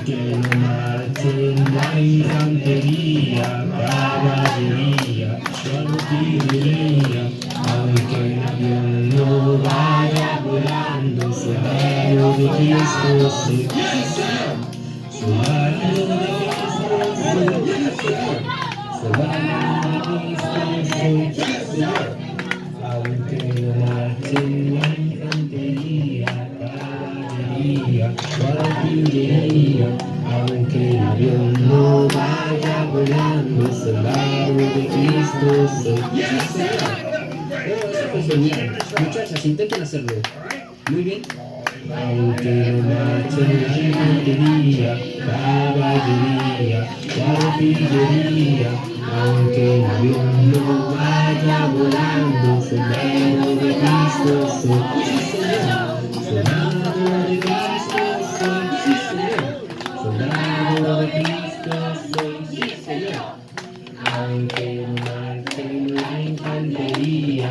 Aunque no marchen la infantería, caballería, yo artillería, aunque el avión no vaya volando, soldado de Cristo soy. Soldado de Cristo soy. Soldado de Cristo soy. Aunque no marchen la infantería, caballería, artillería, aunque el avión no vaya volando, soldado de Cristo soy. Eso fue genial. Muchachas, intenten hacerlo. Muy bien. Aunque no marchen la infantería, caballería, artillería, aunque el avión no vaya volando, soldado de Cristo soy. Soldado de Cristo soy, sí señor. Soldado de Cristo soy, sí señor. Aunque